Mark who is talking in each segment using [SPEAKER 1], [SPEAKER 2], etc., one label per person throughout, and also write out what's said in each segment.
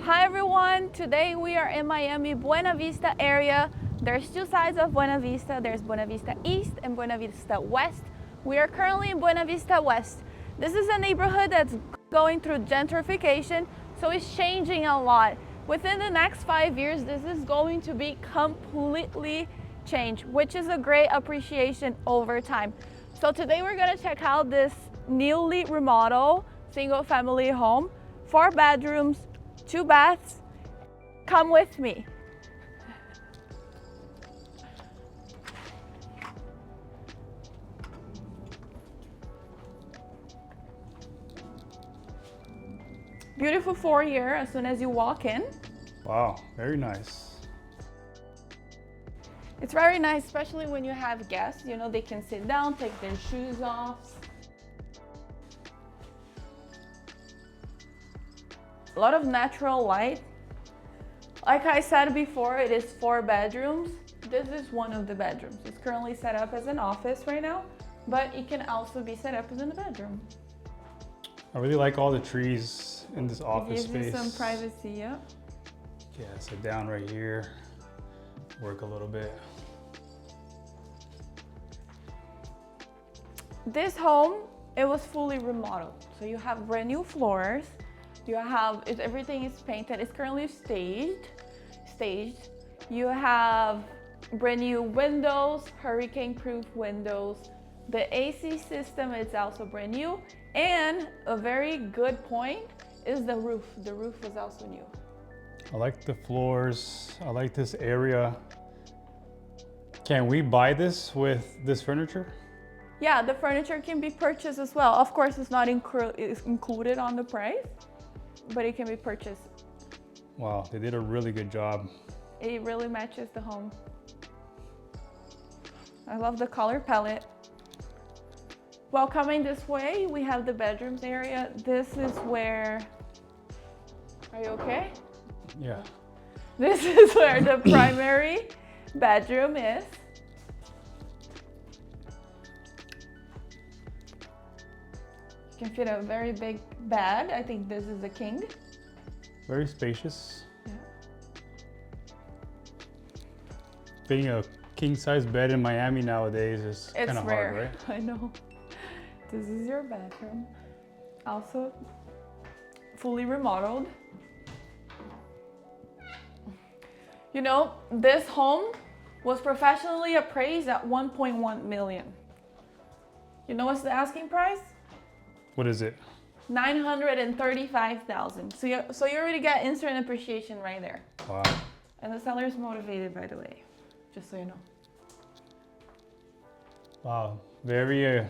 [SPEAKER 1] Hi everyone, today we are in Miami, Buena Vista area. There's two sides of Buena Vista. There's Buena Vista East and Buena Vista West. We are currently in Buena Vista West. This is a neighborhood that's going through gentrification, so it's changing a lot. Within the next 5 years, this is going to be completely changed, which is a great appreciation over time. So today we're gonna check out this newly remodeled single family home, 4 bedrooms, 2 baths. Come with me. Beautiful foyer as soon as you walk in.
[SPEAKER 2] Wow, very nice.
[SPEAKER 1] It's very nice, especially when you have guests. You know, they can sit down, take their shoes off. A lot of natural light. Like I said before, it is 4 bedrooms. This is one of the bedrooms. It's currently set up as an office right now, but it can also be set up as in a bedroom.
[SPEAKER 2] I really like all the trees in this office
[SPEAKER 1] It gives
[SPEAKER 2] space.
[SPEAKER 1] you some privacy, yeah.
[SPEAKER 2] Yeah, sit down right here, work a little bit.
[SPEAKER 1] This home, it was fully remodeled. So you have brand new floors. You have, everything is painted. It's currently staged. You have brand new windows, hurricane-proof windows. The AC system is also brand new. And a very good point is the roof. The roof was also new.
[SPEAKER 2] I like the floors. I like this area. Can we buy this with this furniture?
[SPEAKER 1] Yeah, the furniture can be purchased as well. Of course, it's not included on the price, but it can be purchased.
[SPEAKER 2] Wow, they did a really good job.
[SPEAKER 1] It really matches the home. I love the color palette. While coming this way, we have the bedrooms area. This is where, are you okay?
[SPEAKER 2] Yeah.
[SPEAKER 1] This is where the primary bedroom is. You can fit a very big bed. I think this is a king.
[SPEAKER 2] Very spacious.
[SPEAKER 1] Yeah.
[SPEAKER 2] Fitting a king-size bed in Miami nowadays is
[SPEAKER 1] It's
[SPEAKER 2] kind of
[SPEAKER 1] rare.
[SPEAKER 2] hard, right?
[SPEAKER 1] I know. This is your bathroom. Also fully remodeled. You know, this home was professionally appraised at 1.1 million. You know what's the asking price?
[SPEAKER 2] What is it?
[SPEAKER 1] 935,000. So you already got instant appreciation right there.
[SPEAKER 2] Wow.
[SPEAKER 1] And the seller is motivated, by the way, just so you know.
[SPEAKER 2] Wow, very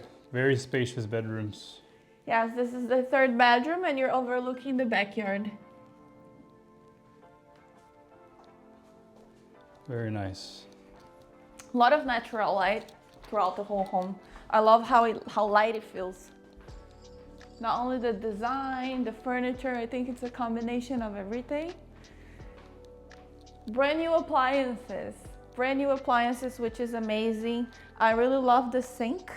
[SPEAKER 2] spacious bedrooms.
[SPEAKER 1] Yes, this is the 3rd bedroom and you're overlooking the backyard.
[SPEAKER 2] Very nice.
[SPEAKER 1] A lot of natural light throughout the whole home. I love how light it feels. Not only the design, the furniture, I think it's a combination of everything. Brand new appliances. Brand new appliances, which is amazing. I really love the sink.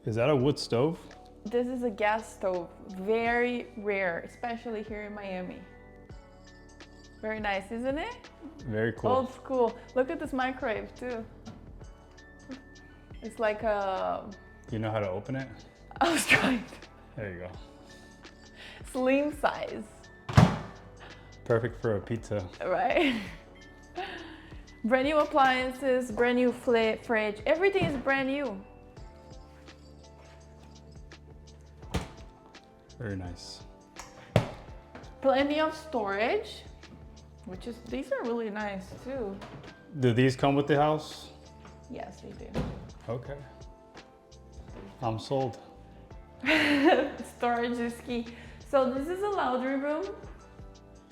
[SPEAKER 2] Is that a wood stove?
[SPEAKER 1] This is a gas stove. Very rare, especially here in Miami. Very nice, isn't it?
[SPEAKER 2] Very cool.
[SPEAKER 1] Old school. Look at this microwave too. It's like a...
[SPEAKER 2] You know how to open it?
[SPEAKER 1] I was trying to.
[SPEAKER 2] There you go.
[SPEAKER 1] Slim size.
[SPEAKER 2] Perfect for a pizza.
[SPEAKER 1] Right? Brand new appliances, brand new fridge. Everything is brand new.
[SPEAKER 2] Very nice.
[SPEAKER 1] Plenty of storage, which is, these are really nice too.
[SPEAKER 2] Do these come with the house?
[SPEAKER 1] Yes, they do.
[SPEAKER 2] Okay. I'm sold.
[SPEAKER 1] Storage is key. So this is a laundry room.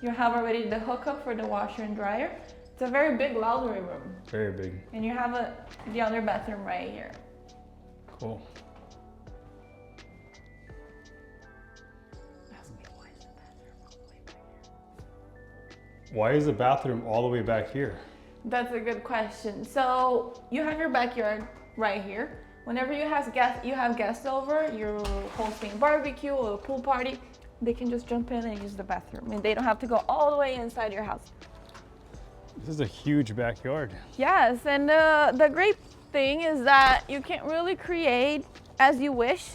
[SPEAKER 1] You have already the hookup for the washer and dryer. It's a very big laundry room.
[SPEAKER 2] Very big.
[SPEAKER 1] And you have the other bathroom right here.
[SPEAKER 2] Cool. Why is the bathroom all the way back here?
[SPEAKER 1] That's a good question. So you have your backyard right here. Whenever you have guests over, you're hosting barbecue or a pool party, they can just jump in and use the bathroom, and they don't have to go all the way inside your house.
[SPEAKER 2] This is a huge backyard.
[SPEAKER 1] Yes, and the great thing is that you can really create as you wish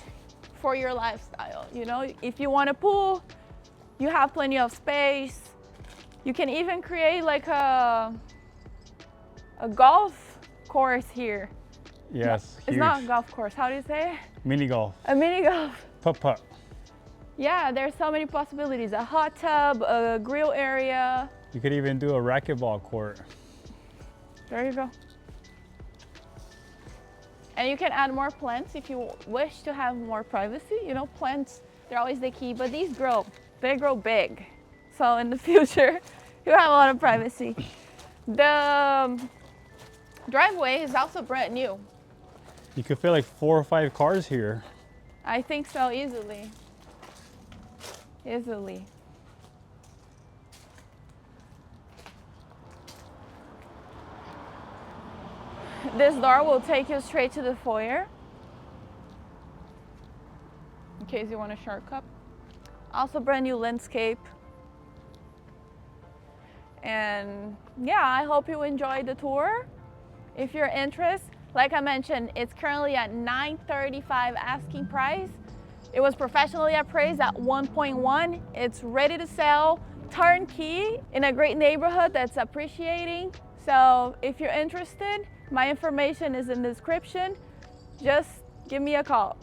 [SPEAKER 1] for your lifestyle. You know, if you want a pool, you have plenty of space. You can even create like a golf course here.
[SPEAKER 2] Yes,
[SPEAKER 1] It's not a golf course. How do you say it?
[SPEAKER 2] Mini golf.
[SPEAKER 1] A mini golf.
[SPEAKER 2] Putt-putt.
[SPEAKER 1] Yeah, there's so many possibilities. A hot tub, a grill area.
[SPEAKER 2] You could even do a racquetball court.
[SPEAKER 1] There you go. And you can add more plants if you wish to have more privacy. You know, plants, they're always the key, but these they grow big. So in the future, you have a lot of privacy. The driveway is also brand new.
[SPEAKER 2] You could fit like 4 or 5 cars here.
[SPEAKER 1] I think so, easily. Easily. This door will take you straight to the foyer, in case you want a shortcut. Also brand new landscape. And yeah, I hope you enjoyed the tour. If you're interested, like I mentioned, it's currently at $935 asking price. It was professionally appraised at 1.1. It's ready to sell, turnkey, in a great neighborhood that's appreciating. So if you're interested, my information is in the description. Just give me a call.